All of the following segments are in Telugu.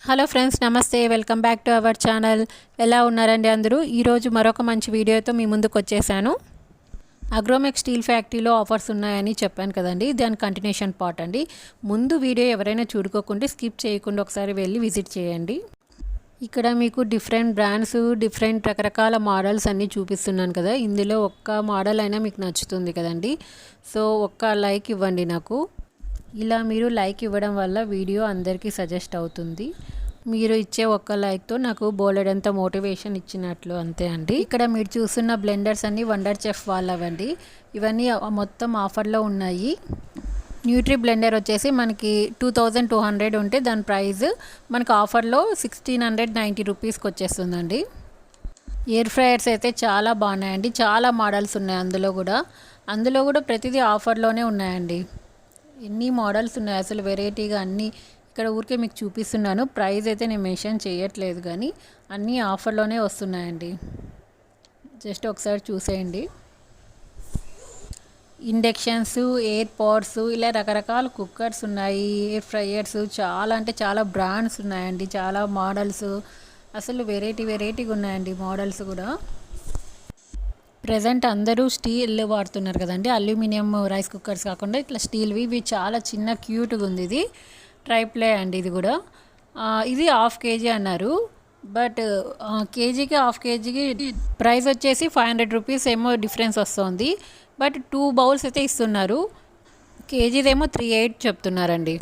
హలో ఫ్రెండ్స్, నమస్తే. Welcome back to our channel. ఎలా ఉన్నారండి అందరూ? ఈరోజు మరొక మంచి వీడియోతో మీ ముందుకు వచ్చేసాను. అగ్రోమెక్ స్టీల్ ఫ్యాక్టరీలో ఆఫర్స్ ఉన్నాయని చెప్పాను కదండి, దాని కంటిన్యూషన్ పార్ట్ అండి. ముందు వీడియో ఎవరైనా చూడుకోకుంటే స్కిప్ చేయకుండా ఒకసారి వెళ్ళి విజిట్ చేయండి. ఇక్కడ మీకు డిఫరెంట్ బ్రాండ్స్, డిఫరెంట్ రకరకాల మోడల్స్ అన్నీ చూపిస్తున్నాను కదా. ఇందులో ఒక్క మోడల్ అయినా మీకు నచ్చుతుంది కదండి. సో ఒక్క లైక్ ఇవ్వండి నాకు. ఇలా మీరు లైక్ ఇవ్వడం వల్ల వీడియో అందరికీ సజెస్ట్ అవుతుంది. మీరు ఇచ్చే ఒక్క లైక్తో నాకు బోలెడంత మోటివేషన్ ఇచ్చినట్లు అంతే అండి. ఇక్కడ మీరు చూస్తున్న బ్లెండర్స్ అన్నీ వండర్ చెఫ్ వాళ్ళవండి. ఇవన్నీ మొత్తం ఆఫర్లో ఉన్నాయి. న్యూట్రీ బ్లెండర్ వచ్చేసి మనకి 2200 ఉంటే దాని ప్రైస్ మనకు ఆఫర్లో 1690 రూపీస్కి వచ్చేస్తుందండి. ఎయిర్ ఫ్రైయర్స్ అయితే చాలా బాగున్నాయండి. చాలా మోడల్స్ ఉన్నాయి అందులో కూడా ప్రతిదీ ఆఫర్లోనే ఉన్నాయండి. ఎన్ని మోడల్స్ ఉన్నాయి అసలు, వెరైటీగా అన్నీ. ఇక్కడ ఊరికే మీకు చూపిస్తున్నాను. ప్రైస్ అయితే నేను మెన్షన్ చేయట్లేదు, కానీ అన్నీ ఆఫర్లోనే వస్తున్నాయండి. జస్ట్ ఒకసారి చూసేయండి. ఇండక్షన్స్, ఎయిర్ పాట్స్, ఇలా రకరకాల కుక్కర్స్ ఉన్నాయి, ఎయిర్ ఫ్రైయర్స్, చాలా అంటే చాలా బ్రాండ్స్ ఉన్నాయండి. చాలా మోడల్స్, అసలు వెరైటీగా ఉన్నాయండి మోడల్స్ కూడా. ప్రజెంట్ అందరూ స్టీల్ వాడుతున్నారు కదండి. అల్యూమినియం రైస్ కుక్కర్స్ కాకుండా ఇట్లా స్టీల్వి. ఇవి చాలా చిన్న క్యూట్గా ఉంది. ఇది ట్రైప్లే అండి. ఇది కూడా ఇది హాఫ్ కేజీ అన్నారు, బట్ కేజీకి హాఫ్ కేజీకి ప్రైస్ వచ్చేసి 500 రూపీస్ ఏమో డిఫరెన్స్ వస్తుంది. బట్ 2 బౌల్స్ అయితే ఇస్తున్నారు. కేజీదేమో 38 చెప్తున్నారండి.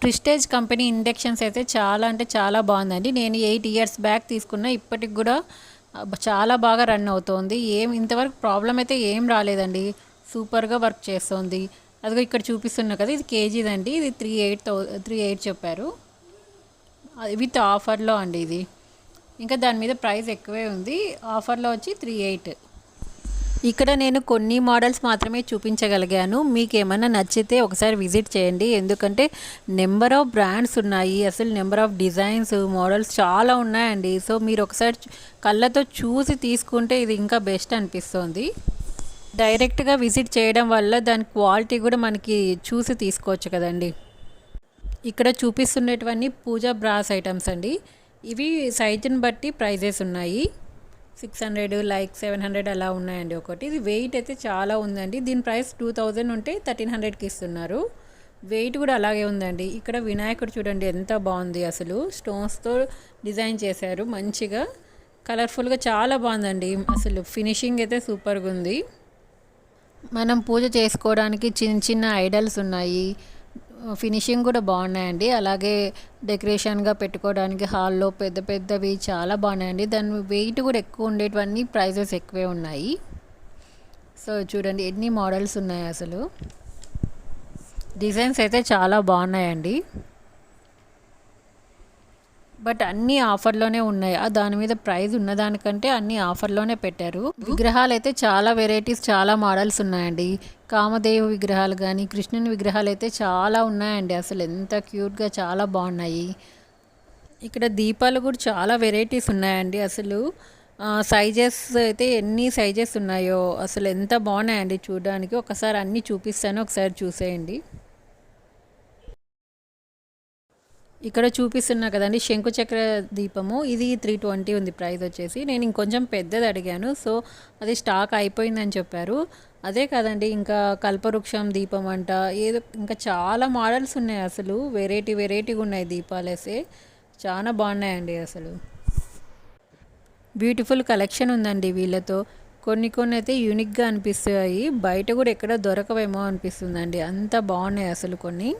ప్రిస్టేజ్ కంపెనీ ఇండక్షన్స్ అయితే చాలా అంటే చాలా బాగుందండి. నేను 8 ఇయర్స్ బ్యాక్ తీసుకున్నా, ఇప్పటికి కూడా చాలా బాగా రన్ అవుతోంది. ఇంతవరకు ప్రాబ్లం అయితే ఏం రాలేదండి. సూపర్గా వర్క్ చేస్తుంది. అదిగో ఇక్కడ చూపిస్తున్నా కదా, ఇది కేజీదండి. ఇది 38 చెప్పారు. విత్ ఆఫర్లో అండి ఇది. ఇంకా దాని మీద ప్రైస్ ఎక్కువే ఉంది. ఆఫర్లో వచ్చి 38. ఇక్కడ నేను కొన్ని మోడల్స్ మాత్రమే చూపించగలిగాను. మీకు ఏమైనా నచ్చితే ఒకసారి విజిట్ చేయండి. ఎందుకంటే నెంబర్ ఆఫ్ బ్రాండ్స్ ఉన్నాయి, అసలు నెంబర్ ఆఫ్ డిజైన్స్, మోడల్స్ చాలా ఉన్నాయండి. సో మీరు ఒకసారి కళ్ళతో చూసి తీసుకుంటే ఇది ఇంకా బెస్ట్ అనిపిస్తుంది. డైరెక్ట్గా విజిట్ చేయడం వల్ల దాని క్వాలిటీ కూడా మనకి చూసి తీసుకోవచ్చు కదండి. ఇక్కడ చూపిస్తున్నటువన్నీ పూజా బ్రాస్ ఐటమ్స్ అండి. ఇవి సైజుని బట్టి ప్రైజెస్ ఉన్నాయి. 600, లైక్ 700 అలా ఉన్నాయండి ఒకటి. ఇది వెయిట్ అయితే చాలా ఉందండి. దీని ప్రైస్ 2000 ఉంటే 1300కి ఇస్తున్నారు. వెయిట్ కూడా అలాగే ఉందండి. ఇక్కడ వినాయకుడు చూడండి ఎంత బాగుంది. అసలు స్టోన్స్తో డిజైన్ చేశారు మంచిగా, కలర్ఫుల్గా చాలా బాగుందండి. అసలు ఫినిషింగ్ అయితే సూపర్గా ఉంది. మనం పూజ చేసుకోవడానికి చిన్న చిన్న ఐడల్స్ ఉన్నాయి. ఫినిషింగ్ కూడా బాగున్నాయండి. అలాగే డెకరేషన్గా పెట్టుకోవడానికి హాల్లో పెద్ద పెద్దవి చాలా బాగున్నాయండి. దాని వెయిట్ కూడా ఎక్కువ ఉండేటివన్నీ ప్రైజెస్ ఎక్కువే ఉన్నాయి. సో చూడండి ఎన్ని మోడల్స్ ఉన్నాయి. అసలు డిజైన్స్ అయితే చాలా బాగున్నాయండి. బట్ అన్నీ ఆఫర్లోనే ఉన్నాయి. దాని మీద ప్రైస్ ఉన్నదానికంటే అన్నీ ఆఫర్లోనే పెట్టారు. విగ్రహాలు అయితే చాలా వెరైటీస్, చాలా మోడల్స్ ఉన్నాయండి. కామదేవు విగ్రహాలు కానీ, కృష్ణుని విగ్రహాలు అయితే చాలా ఉన్నాయండి. అసలు ఎంత క్యూట్గా చాలా బాగున్నాయి. ఇక్కడ దీపాలు కూడా చాలా వెరైటీస్ ఉన్నాయండి. అసలు సైజెస్ అయితే ఎన్ని సైజెస్ ఉన్నాయో అసలు ఎంత బాగున్నాయండి చూడడానికి. ఒకసారి అన్నీ చూపిస్తాను, ఒకసారి చూసేయండి. ఇక్కడ చూపిస్తున్నా కదండి శంకుచక్ర దీపము. ఇది 320 ఉంది ప్రైస్ వచ్చేసి. నేను ఇంకొంచెం పెద్దది అడిగాను, సో అది స్టాక్ అయిపోయిందని చెప్పారు. అదే కదండి, ఇంకా కల్పవృక్షం దీపం అంట, ఏదో ఇంకా చాలా మోడల్స్ ఉన్నాయి. అసలు వెరైటీగా ఉన్నాయి దీపాలేసే. చాలా బాగున్నాయండి. అసలు బ్యూటిఫుల్ కలెక్షన్ ఉందండి వీళ్ళతో. కొన్ని అయితే యూనిక్గా అనిపిస్తాయి. బయట కూడా ఎక్కడ దొరకవేమో అనిపిస్తుందండి, అంత బాగున్నాయి అసలు కొన్ని.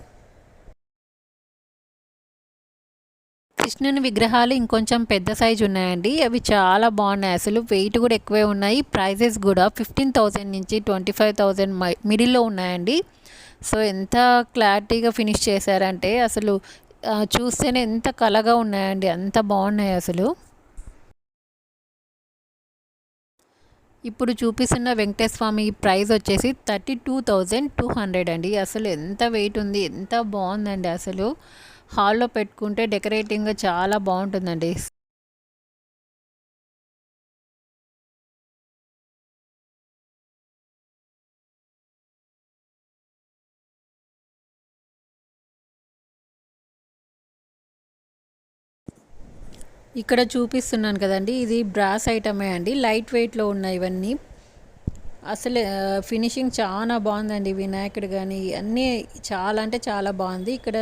కృష్ణుని విగ్రహాలు ఇంకొంచెం పెద్ద సైజు ఉన్నాయండి. అవి చాలా బాగున్నాయి. అసలు వెయిట్ కూడా ఎక్కువే ఉన్నాయి. ప్రైజెస్ కూడా 15,000 నుంచి 25,000 మిడిల్లో ఉన్నాయండి. సో ఎంత క్లారిటీగా ఫినిష్ చేశారంటే అసలు చూస్తేనే ఎంత కళగా ఉన్నాయండి, అంత బాగున్నాయి అసలు. ఇప్పుడు చూపిస్తున్న వెంకటేశ్వర స్వామి ప్రైస్ వచ్చేసి 32,200 అండి. అసలు ఎంత వెయిట్ ఉంది, ఎంత బాగుందండి. అసలు హాల్లో పెట్టుకుంటే డెకరేటింగ్గా చాలా బాగుంటుందండి. ఇక్కడ చూపిస్తున్నాను కదండి, ఇది బ్రాస్ ఐటమే అండి. లైట్ వెయిట్లో ఉన్నాయి ఇవన్నీ. అసలు ఫినిషింగ్ చాలా బాగుందండి. వినాయకుడు కానీ అన్నీ చాలా అంటే చాలా బాగుంది. ఇక్కడ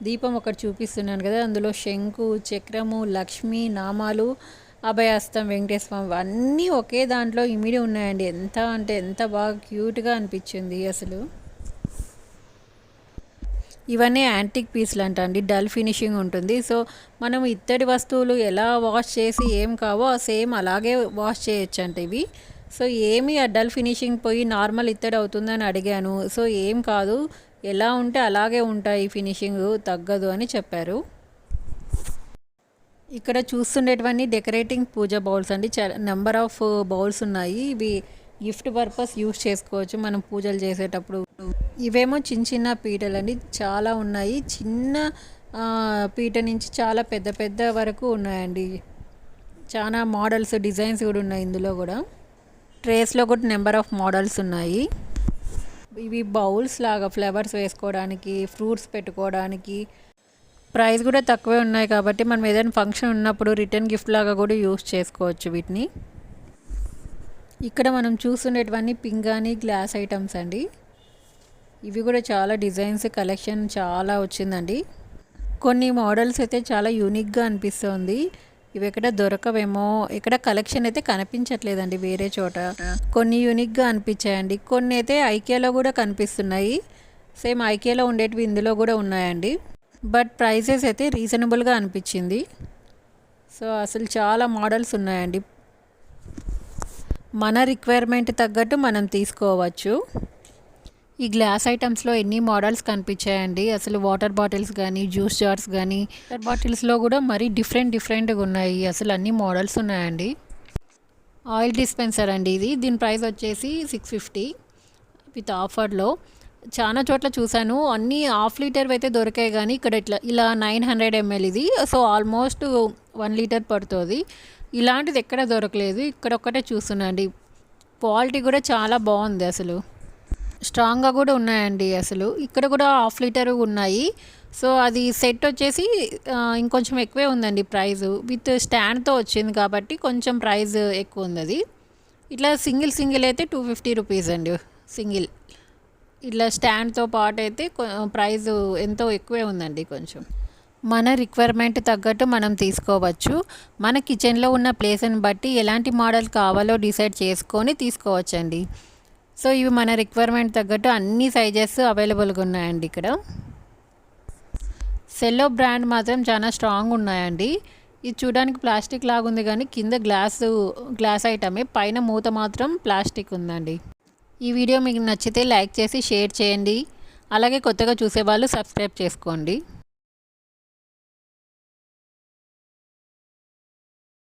దీపం ఒకటి చూపిస్తున్నాను కదా, అందులో శంకు, చక్రము, లక్ష్మి, నామాలు, అభయహస్తం, వెంకటేశ్వర స్వామి అన్నీ ఒకే దాంట్లో ఇమిడి ఉన్నాయండి. ఎంత అంటే ఎంత బాగా క్యూట్గా అనిపించింది అసలు. ఇవన్నీ యాంటిక్ పీస్లు అంట అండి, డల్ ఫినిషింగ్ ఉంటుంది. సో మనం ఇత్తడి వస్తువులు ఎలా వాష్ చేసి ఏం కావో సేమ్ అలాగే వాష్ చేయొచ్చు అంట ఇవి. సో ఏమి ఆ డల్ ఫినిషింగ్ పోయి నార్మల్ ఇత్తడి అవుతుందని అడిగాను. సో ఏం కాదు, ఎలా ఉంటే అలాగే ఉంటాయి, ఫినిషింగ్ తగ్గదు అని చెప్పారు. ఇక్కడ చూస్తుండేటివన్నీ డెకరేటింగ్ పూజ బౌల్స్ అండి. నెంబర్ ఆఫ్ బౌల్స్ ఉన్నాయి. ఇవి గిఫ్ట్ పర్పస్ యూస్ చేసుకోవచ్చు మనం పూజలు చేసేటప్పుడు. ఇవేమో చిన్న చిన్న పీటలు అండి, చాలా ఉన్నాయి. చిన్న పీట నుంచి చాలా పెద్ద పెద్ద వరకు ఉన్నాయండి. చాలా మోడల్స్, డిజైన్స్ కూడా ఉన్నాయి ఇందులో కూడా. ట్రేస్లో కూడా నెంబర్ ఆఫ్ మోడల్స్ ఉన్నాయి. ఇవి బౌల్స్ లాగా ఫ్లవర్స్ వేసుకోవడానికి, ఫ్రూట్స్ పెట్టుకోవడానికి. ప్రైస్ కూడా తక్కువే ఉన్నాయి కాబట్టి మనం ఏదైనా ఫంక్షన్ ఉన్నప్పుడు రిటర్న్ గిఫ్ట్ లాగా కూడా యూస్ చేసుకోవచ్చు వీటిని. ఇక్కడ మనం చూస్తున్నటువన్నీ పింగాణి గ్లాస్ ఐటమ్స్ అండి. ఇవి కూడా చాలా డిజైన్స్, కలెక్షన్ చాలా వచ్చిందండి. కొన్ని మోడల్స్ అయితే చాలా యూనిక్గా అనిపిస్తుంది. ఇవి ఎక్కడ దొరకవేమో, ఇక్కడ కలెక్షన్ అయితే కనిపించట్లేదండి వేరే చోట. కొన్ని యూనిక్గా అనిపించాయండి. కొన్ని అయితే ఐకియాలో కూడా కనిపిస్తున్నాయి. సేమ్ ఐకియాలో ఉండేటివి ఇందులో కూడా ఉన్నాయండి. బట్ ప్రైసెస్ అయితే రీజనబుల్గా అనిపించింది. సో అసలు చాలా మోడల్స్ ఉన్నాయండి. మన రిక్వైర్మెంట్ తగ్గట్టు మనం తీసుకోవచ్చు. ఈ గ్లాస్ ఐటమ్స్లో ఎన్ని మోడల్స్ కనిపించాయండి. అసలు వాటర్ బాటిల్స్ కానీ, జ్యూస్ జార్స్ కానీ, వాటర్ బాటిల్స్లో కూడా మరీ డిఫరెంట్గా ఉన్నాయి. అసలు అన్ని మోడల్స్ ఉన్నాయండి. ఆయిల్ డిస్పెన్సర్ అండి ఇది. దీని ప్రైస్ వచ్చేసి 650 విత్ ఆఫర్లో. చాలా చోట్ల చూశాను, అన్నీ హాఫ్ లీటర్ అయితే దొరికాయి కానీ ఇక్కడ ఇలా 900 ml ఇది. సో ఆల్మోస్ట్ 1 లీటర్ పడుతుంది. ఇలాంటిది ఎక్కడ దొరకలేదు, ఇక్కడ ఒక్కటే చూస్తున్నాండి. క్వాలిటీ కూడా చాలా బాగుంది, అసలు స్ట్రాంగ్గా కూడా ఉన్నాయండి. అసలు ఇక్కడ కూడా హాఫ్ లీటర్ ఉన్నాయి. సో అది సెట్ వచ్చేసి ఇంకొంచెం ఎక్కువే ఉందండి ప్రైజు. విత్ స్టాండ్తో వచ్చింది కాబట్టి కొంచెం ప్రైస్ ఎక్కువ ఉంది అది. ఇట్లా సింగిల్ అయితే 250 రూపీస్ అండి సింగిల్. ఇట్లా స్టాండ్తో పాటు అయితే ప్రైస్ ఎంతో ఎక్కువే ఉందండి కొంచెం. మన రిక్వైర్మెంట్ తగ్గట్టు మనం తీసుకోవచ్చు. మన కిచెన్లో ఉన్న ప్లేస్ని బట్టి ఎలాంటి మోడల్ కావాలో డిసైడ్ చేసుకొని తీసుకోవచ్చండి. సో ఇవి మన రిక్వైర్మెంట్ తగ్గట్టు అన్ని సైజెస్ అవైలబుల్గా ఉన్నాయండి ఇక్కడ. సెల్లో బ్రాండ్ మాత్రం చాలా స్ట్రాంగ్ ఉన్నాయండి. ఇది చూడడానికి ప్లాస్టిక్ లాగా ఉంది కానీ కింద గ్లాస్ ఐటమే, పైన మూత మాత్రం ప్లాస్టిక్ ఉందండి. ఈ వీడియో మీకు నచ్చితే లైక్ చేసి షేర్ చేయండి. అలాగే కొత్తగా చూసేవాళ్ళు సబ్స్క్రైబ్ చేసుకోండి.